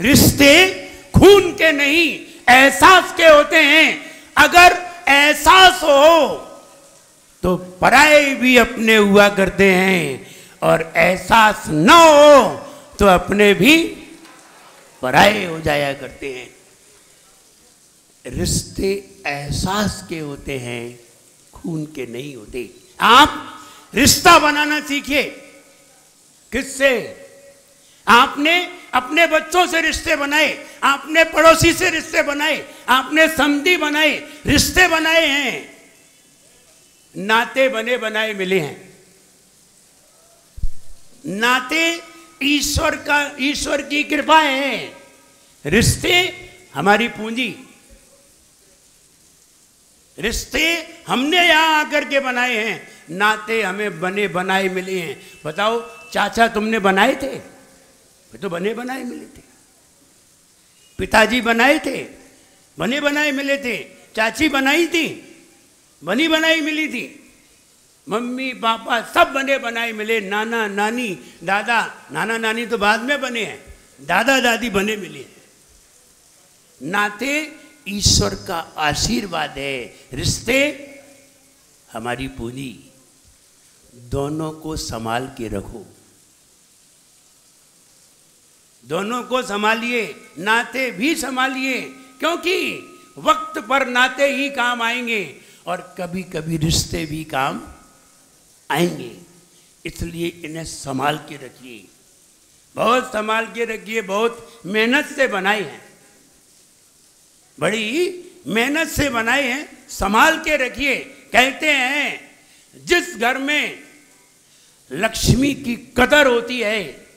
रिश्ते खून के नहीं एहसास के होते हैं। अगर एहसास हो तो पराये भी अपने हुआ करते हैं, और एहसास न हो तो अपने भी पराये हो जाया करते हैं। रिश्ते एहसास के होते हैं, खून के नहीं होते। आप रिश्ता बनाना सीखिए। किससे? आपने अपने बच्चों से रिश्ते बनाए, आपने पड़ोसी से रिश्ते बनाए, आपने समधी बनाए, रिश्ते बनाए हैं, नाते बने बनाए मिले हैं। नाते ईश्वर की कृपा है, रिश्ते हमारी पूंजी। रिश्ते हमने यहां आकर के बनाए हैं, नाते हमें बने बनाए मिले हैं। बताओ, चाचा तुमने बनाए थे? वे तो बने बनाए मिले थे। पिताजी बनाए थे, बने बनाए मिले थे। चाची बनाई थी, बनी बनाई मिली थी। मम्मी पापा सब बने बनाए मिले। नाना नानी दादा, नाना नानी तो बाद में बने हैं, दादा दादी बने मिले। नाते ईश्वर का आशीर्वाद है, रिश्ते हमारी पूंजी। दोनों को संभाल के रखो, दोनों को संभालिए, नाते भी संभालिए, क्योंकि वक्त पर नाते ही काम आएंगे और कभी कभी रिश्ते भी काम आएंगे। इसलिए इन्हें संभाल के रखिए, बहुत संभाल के रखिए। बहुत मेहनत से बनाए हैं, बड़ी मेहनत से बनाए हैं, संभाल के रखिए। कहते हैं जिस घर में लक्ष्मी की कदर होती है,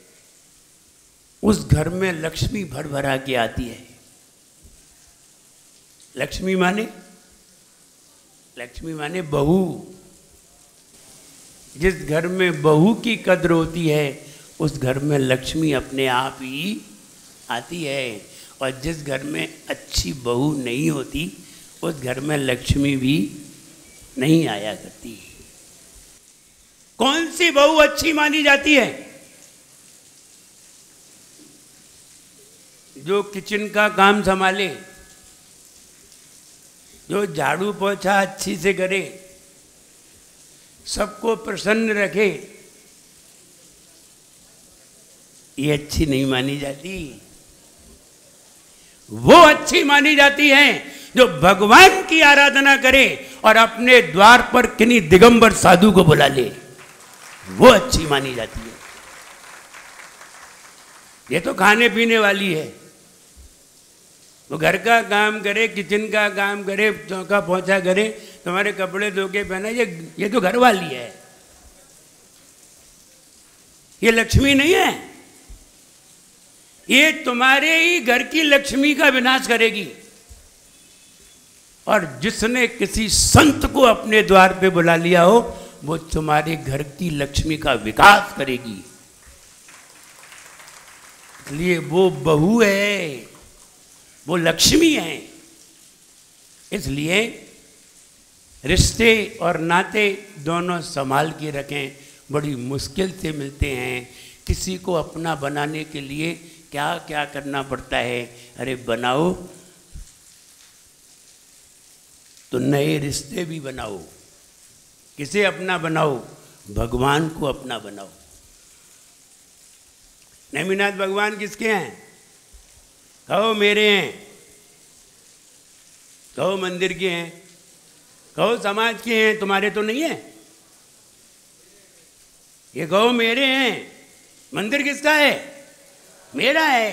उस घर में लक्ष्मी भर भरा के आती है। लक्ष्मी माने बहू। जिस घर में बहू की कदर होती है, उस घर में लक्ष्मी अपने आप ही आती है। और जिस घर में अच्छी बहू नहीं होती, उस घर में लक्ष्मी भी नहीं आया करती। कौन सी बहू अच्छी मानी जाती है? जो किचन का काम संभाले, जो झाड़ू पोछा अच्छी से करे, सबको प्रसन्न रखे, ये अच्छी नहीं मानी जाती। वो अच्छी मानी जाती है जो भगवान की आराधना करे और अपने द्वार पर किन्हीं दिगंबर साधु को बुला ले, वो अच्छी मानी जाती है। ये तो खाने पीने वाली है, वो घर का काम करे, किचन का काम करे, चौका पोछा करे, तुम्हारे कपड़े धो के पहना, ये तो घर वाली है। ये लक्ष्मी नहीं है। ये तुम्हारे ही घर की लक्ष्मी का विनाश करेगी। और जिसने किसी संत को अपने द्वार पे बुला लिया हो, वो तुम्हारे घर की लक्ष्मी का विकास करेगी। इसलिए वो बहू है, वो लक्ष्मी है। इसलिए रिश्ते और नाते दोनों संभाल के रखें। बड़ी मुश्किल से मिलते हैं। किसी को अपना बनाने के लिए क्या क्या करना पड़ता है। अरे बनाओ तो नए रिश्ते भी बनाओ। किसे अपना बनाओ? भगवान को अपना बनाओ। नेमिनाथ भगवान किसके हैं? कहो मेरे हैं, कहो मंदिर के हैं, कहो समाज के हैं, तुम्हारे तो नहीं है। ये कहो मेरे हैं। मंदिर किसका है? मेरा है।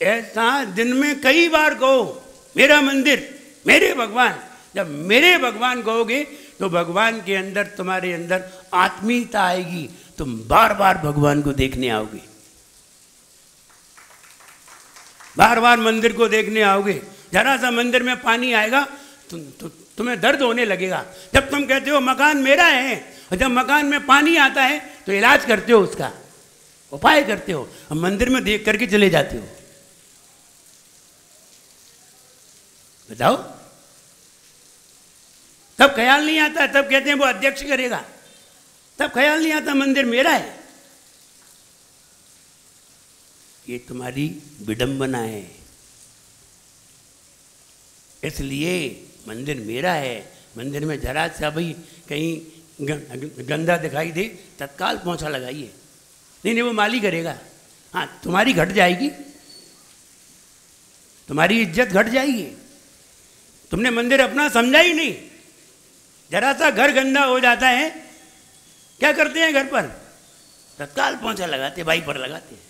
ऐसा दिन में कई बार कहो मेरा मंदिर, मेरे भगवान। जब मेरे भगवान कहोगे तो भगवान के अंदर, तुम्हारे अंदर आत्मीयता आएगी। तुम बार बार भगवान को देखने आओगे, बार बार मंदिर को देखने आओगे। जरा सा मंदिर में पानी आएगा तुम्हें दर्द होने लगेगा। जब तुम कहते हो मकान मेरा है, और जब मकान में पानी आता है तो इलाज करते हो, उसका उपाय करते हो, और मंदिर में देख करके चले जाते हो। बताओ, तब ख्याल नहीं आता। तब कहते हैं वो अध्यक्ष करेगा, तब ख्याल नहीं आता मंदिर मेरा है। ये तुम्हारी विडंबना है। इसलिए मंदिर मेरा है, मंदिर में जरा सा भी कहीं गंदा दिखाई दे तत्काल पोंछा लगाइए। नहीं वो माली करेगा। हाँ तुम्हारी घट जाएगी, तुम्हारी इज्जत घट जाएगी। तुमने मंदिर अपना समझा ही नहीं। जरा सा घर गंदा हो जाता है, क्या करते हैं घर पर? तत्काल पोंछा लगाते, भाई पर लगाते हैं।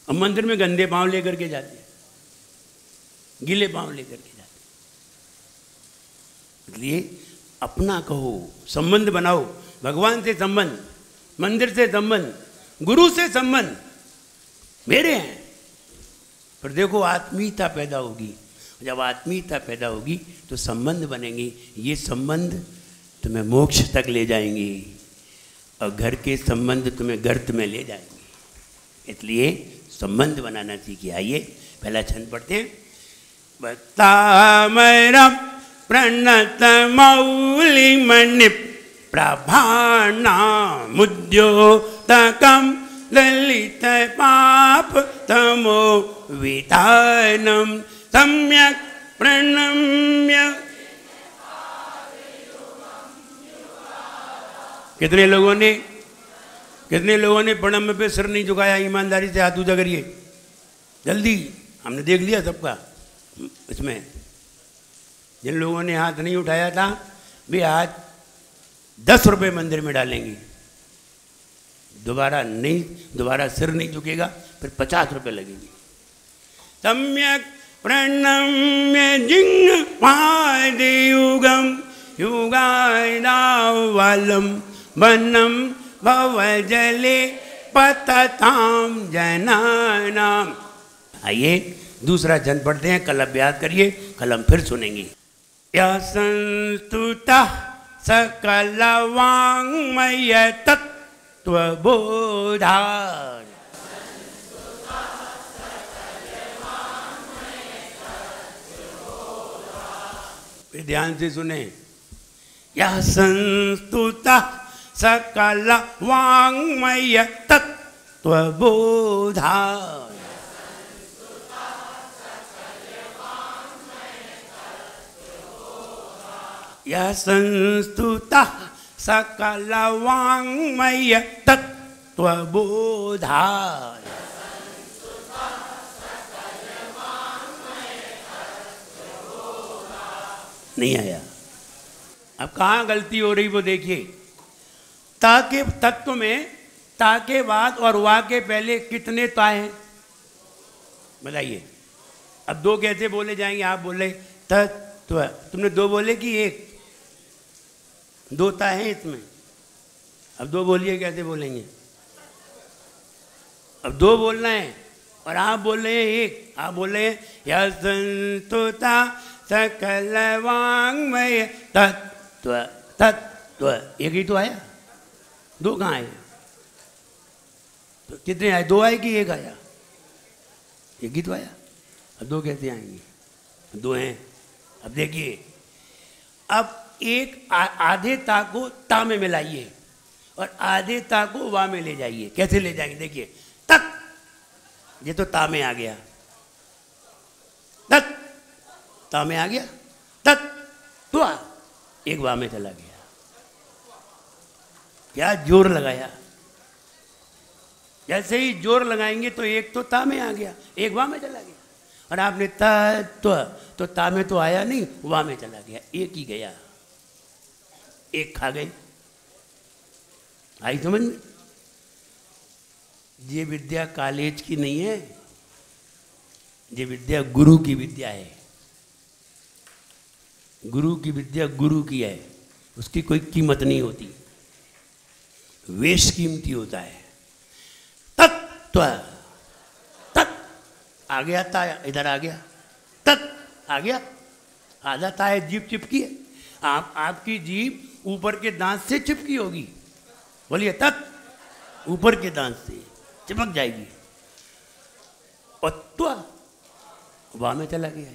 अब मंदिर में गंदे पांव लेकर के जाते हैं, गीले पांव लेकर के जाते हैं। इसलिए अपना कहो, संबंध बनाओ, भगवान से संबंध, मंदिर से संबंध, गुरु से संबंध मेरे हैं। पर देखो आत्मीयता पैदा होगी। जब आत्मीयता पैदा होगी तो संबंध बनेंगे। ये संबंध तुम्हें मोक्ष तक ले जाएंगे और घर के संबंध तुम्हें गर्त में ले जाएंगे। इसलिए संबंध बनाना सीखिए। आइए पहला छंद पढ़ते हैं। बतामरम प्रणत मौलिमणि प्रभानामुद्योतकं ललित पाप तमो वितानम सम्यक प्रणम्य। कितने लोगों ने प्रणम्य पे सिर नहीं झुकाया? ईमानदारी से हाथ ऊंचा करिए जल्दी। हमने देख लिया सबका। इसमें जिन लोगों ने हाथ नहीं उठाया था वे आज 10 रुपये मंदिर में डालेंगे। दोबारा सिर नहीं झुकेगा, फिर 50 रुपये लगेंगे। सम्यक प्रणम्य जिंग पादयुगम युगायदावलम वनम भवजले पतताम जनानाम। आइए दूसरा छंद पढ़ते हैं। कल अभ्यास करिए, कल हम फिर सुनेंगे। यः संस्तुतः सकल वाङ्मय तत्त्वबोधात्। ध्यान से सुने। यः संस्तुतः सकल वाङ्मय तत्त्वबोधात्। यः संस्तुतः सकल वाङ्मय तत्त्वबोधात्। नहीं आया। अब कहाँ गलती हो रही वो देखिए। ता के तत्व में ता के बाद और वा के पहले कितने ता हैं बताइए। अब दो कैसे बोले जाएंगे? आप बोले तत्व, तुमने दो बोले कि एक? दो ता है इसमें। अब दो बोलिए, कैसे बोलेंगे? अब दो बोलना है और आप बोल रहे हैं एक। आप बोल रहे हैं यः संस्तुता सकल वाङ्मय तत्त्व। तत्त्व एक ही तो आया, दो कहाँ आए? तो कितने आए? दो आए कि एक आया? एक ही तो आया। अब दो कैसे आएंगे? दो हैं। अब देखिए, अब एक आधे ता को ता में मिलाइए और आधे ता को वा में ले जाइए। कैसे ले जाएंगे? देखिए, तत्, ये तो ता में आ गया। तत् ता में आ गया। तत् त्वा एक वा में चला गया। क्या जोर लगाया? जैसे ही जोर लगाएंगे तो एक तो ता में आ गया, एक वा में चला गया। और आपने तत्व तो ता में तो आया नहीं, वा में चला गया। एक ही गया, एक खा गए। आई समझ में? ये विद्या कॉलेज की नहीं है, ये विद्या गुरु की विद्या है। गुरु की विद्या गुरु की है, उसकी कोई कीमत नहीं होती, वेश कीमती होता है। तत्व, तत् आ गया, ता इधर आ गया, तत् आ गया। आधा ता है, जीभ चिपकी है। आपकी जीभ ऊपर के दांत से चिपकी होगी। बोलिए तत्, ऊपर के दांत से चिपक जाएगी। और त्वा वाह में चला गया।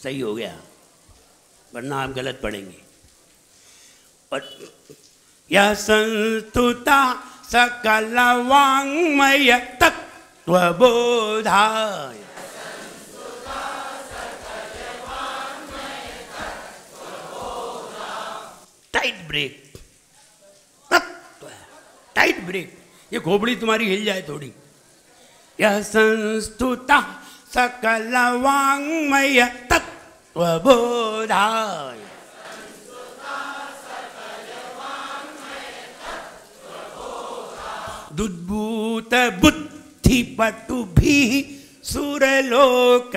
सही हो गया, वरना आप गलत पढ़ेंगे। और यः संस्तुता सकल वाङ्मय तत्त्वबोधाय। टाइट ब्रेक, टाइट ब्रेक, ये खोपड़ी तुम्हारी हिल जाए थोड़ी। यह संस्तुता सकल वाङ्मय तत्त्वबोधाय। दुद्भूत बुद्धि पटुभिः सुरलोकनाथैः।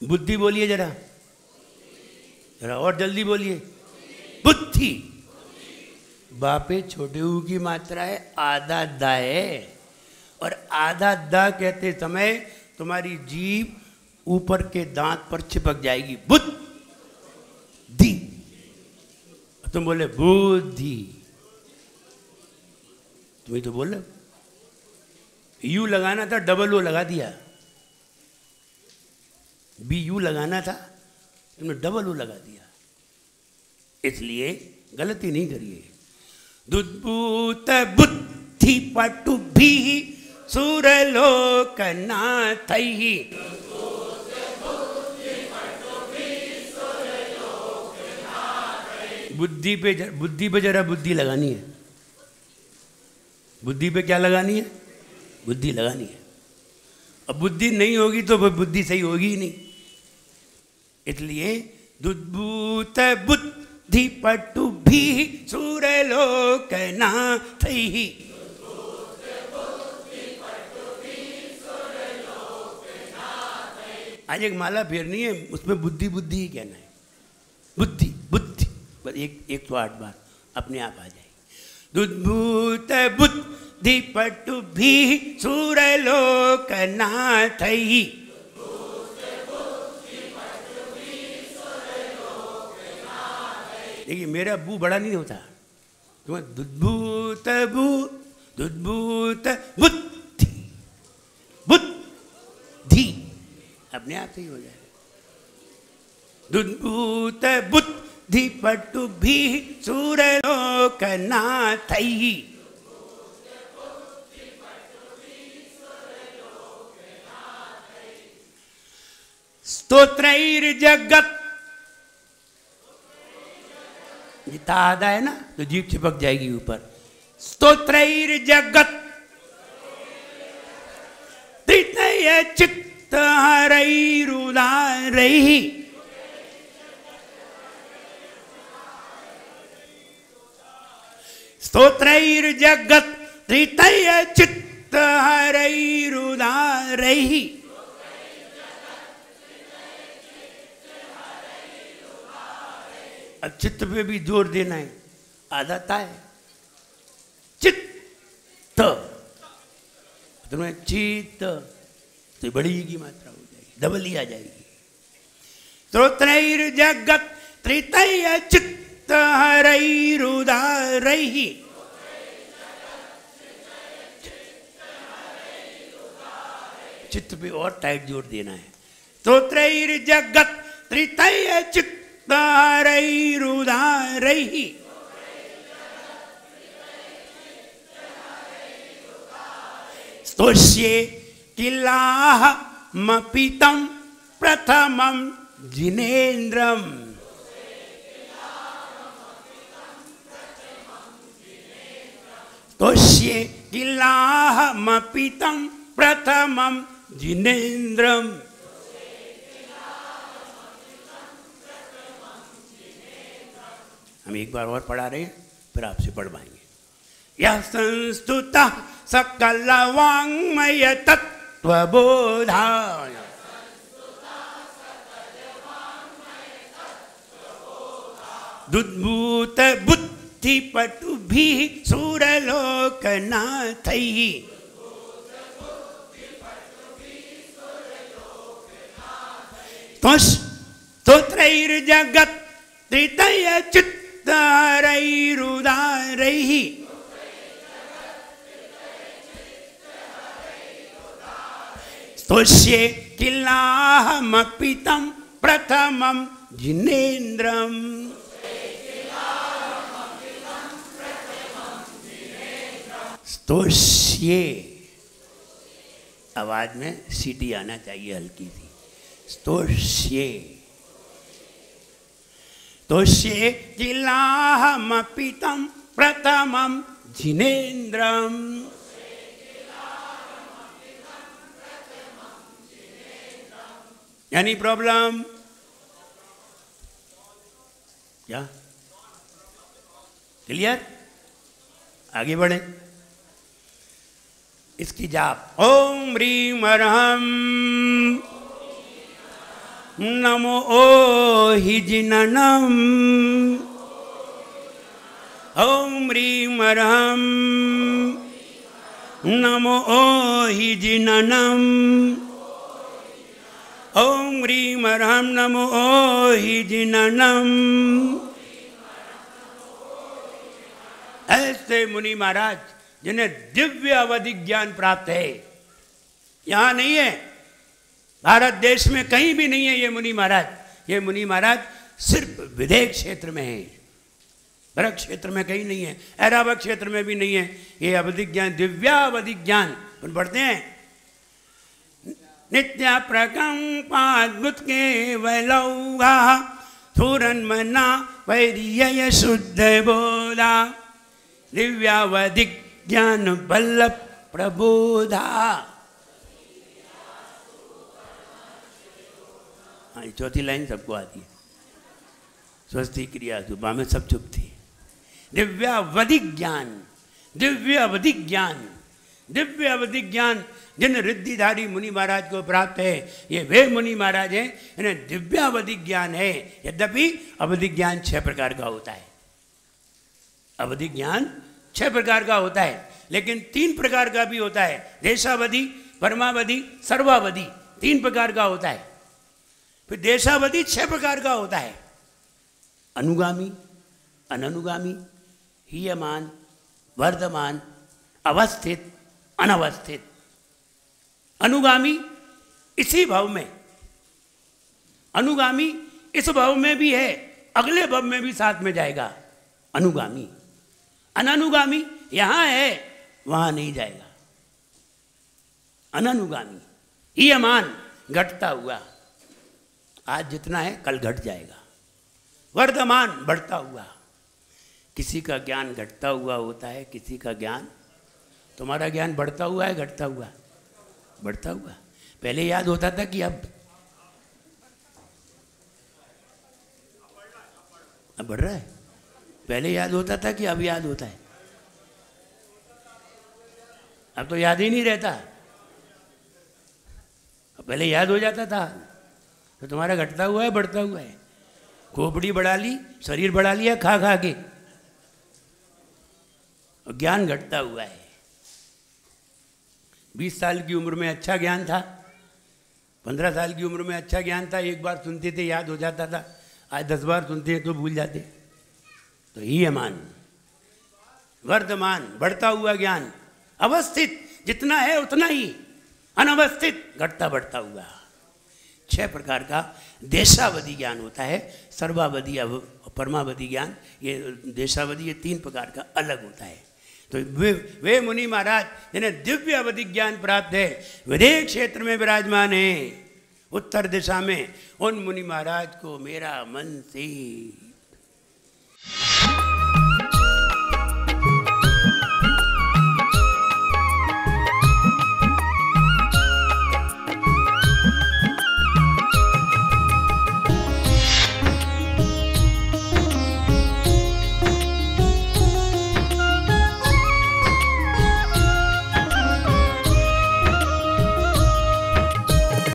बुद्धि बोलिए जरा, जरा और जल्दी बोलिए। बुद्धि, बापे छोटे ऊ की मात्रा है, आधा दा है, और आधा दा कहते समय तुम्हारी जीभ ऊपर के दांत पर चिपक जाएगी। बुद्धि, तुम बोले बुद्धि, तुम्हें तो बोले यू लगाना था, डबल ओ लगा दिया। बी यू लगाना था, तुमने डबल ओ लगा दिया, इसलिए गलती नहीं करिए। दुद्भूत बुद्धि पटुभिः सुरलोकनाथैः। बुद्धि पे जरा बुद्धि लगानी है। बुद्धि पे क्या लगानी है? बुद्धि लगानी है। अब बुद्धि नहीं होगी तो बुद्धि सही होगी ही नहीं। इसलिए दुद्भूत बुद्धि पटुभिः सुरलोकनाथैः। आज एक माला फेरनी है, उसमें बुद्धि बुद्धि ही कहना है। बुद्धि बुद्धि बस 108 बार अपने आप आ जाएगी। दुद्भूत बुद्धि पटुभिः सुरलोकनाथैः। देखिए मेरा बू बड़ा नहीं होता, तुम्हें दुद्भूत बुद्धि बुद्धि अपने आप से ही हो जाएगा। दुद्भूत बुद्धि पटुभिः सुरलोकनाथैः। स्तोत्रैर्जगत्, जितना आधा है ना तो जीभ चिपक जाएगी ऊपर। स्तोत्रैर्जगत् त्रितय चित्त हरैरुदारैः। स्तोत्रैर्जगत् त्रितय चित्त हरैरुदारैः। अब चित्त पे भी जोर देना है, आधा ता है। चित्त, तुम्हें चित्त तो बड़ी की मात्रा हो जाएगी, डबल ही आ जाएगी। स्तोत्रैर्जगत् त्रितय चित्त हरैरुदारैः। चित्त पे और टाइट जोर देना है। स्तोत्रैर्जगत् त्रितय चित्त हरैरुदारैः। स्तोष्ये किलाहमपितं प्रथमं जिनेन्द्रम्। स्तोष्ये किलाहमपितं प्रथमं जिनेन्द्रम्। हम एक बार और पढ़ा रहे हैं, फिर आपसे पढ़वाएंगे। यह संस्तुतः सकल वाङ्मय तत्त्वबोधाय। दुद्भूत बुद्धि पटुभिः सुरलोकनाथैः। स्तोत्रैर्जगत् त्रितय चित्त हरैरुदारैः। स्तोष्ये किलाहमपितं प्रथमं जिनेन्द्रम्। स्तोष्ये, आवाज में सीटी आना चाहिए हल्की सी। स्तोष्ये, तोष्ये जिलाहमपितं प्रथमं जिनेन्द्रम। यानी प्रॉब्लम क्या? क्लियर? आगे बढ़े। इसकी जाप ओम ह्रीम अरहम नमो ओहि जिननम। ओम ह्रीम अरहम नमो ओहि जिननम। ओम ह्रीम अरहम नमो ओहि जिननम। ऐसे मुनि महाराज जिन्हें दिव्य अवधिक ज्ञान प्राप्त है, यहां नहीं है, भारत देश में कहीं भी नहीं है ये मुनि महाराज। ये मुनि महाराज सिर्फ विदेह क्षेत्र में है, भरत क्षेत्र में कहीं नहीं है, ऐरावत क्षेत्र में भी नहीं है। ये अवधिक ज्ञान, दिव्यावधिक ज्ञान पढ़ते हैं। नित्या प्रकंपाद्भुत के वैलौघा थुरन मना वैर्य शुद्ध बोधा दिव्यावधिक ज्ञान बल्लभ प्रबोधा। हाँ, चौथी लाइन सबको आती है। स्वस्ति क्रिया सुबह में सब चुप थी। दिव्यावधिक ज्ञान, दिव्यावधिक ज्ञान, दिव्यावधिक ज्ञान जिन रिद्धिधारी मुनि महाराज को प्राप्त है, ये वे मुनि महाराज हैं, इन्हें दिव्यावधिक ज्ञान है। यद्यपि अवधिक ज्ञान 6 प्रकार का होता है। अवधिक ज्ञान 6 प्रकार का होता है, लेकिन 3 प्रकार का भी होता है। देशावधि, परमावधि, सर्वावधि, 3 प्रकार का होता है। फिर देशावधि 6 प्रकार का होता है। अनुगामी, अननुगामी, हीयमान, वर्धमान, अवस्थित, अनवस्थित। अनुगामी इसी भाव में, अनुगामी इस भाव में भी है, अगले भाव में भी साथ में जाएगा अनुगामी। अननुगामी यहां है, वहां नहीं जाएगा। अननुगामी हीयमान, घटता हुआ, आज जितना है कल घट जाएगा। वर्धमान, बढ़ता हुआ। किसी का ज्ञान घटता हुआ होता है, किसी का ज्ञान, तुम्हारा ज्ञान बढ़ता हुआ है घटता हुआ? बढ़ता हुआ। पहले याद होता था कि अब बढ़ रहा है। पहले याद होता था कि अब याद होता है? अब तो याद ही नहीं रहता। पहले याद हो जाता था। तो तुम्हारा घटता हुआ है बढ़ता हुआ है? खोपड़ी बढ़ा ली, शरीर बढ़ा लिया खा खा के, और ज्ञान घटता हुआ है। 20 साल की उम्र में अच्छा ज्ञान था, 15 साल की उम्र में अच्छा ज्ञान था, एक बार सुनते थे याद हो जाता था। आज 10 बार सुनते हैं तो भूल जाते। तो हीयमान, वर्धमान, बढ़ता हुआ ज्ञान। अवस्थित, जितना है उतना ही। अनवस्थित, घटता बढ़ता हुआ। 6 प्रकार का देशावधि ज्ञान होता है। सर्वावधि, परमावधि ज्ञान, ये देशावधि, ये 3 प्रकार का अलग होता है। तो वे मुनि महाराज जिन्हें दिव्य अवधिक ज्ञान प्राप्त है, विदेह क्षेत्र में विराजमान है, उत्तर दिशा में, उन मुनि महाराज को मेरा मन से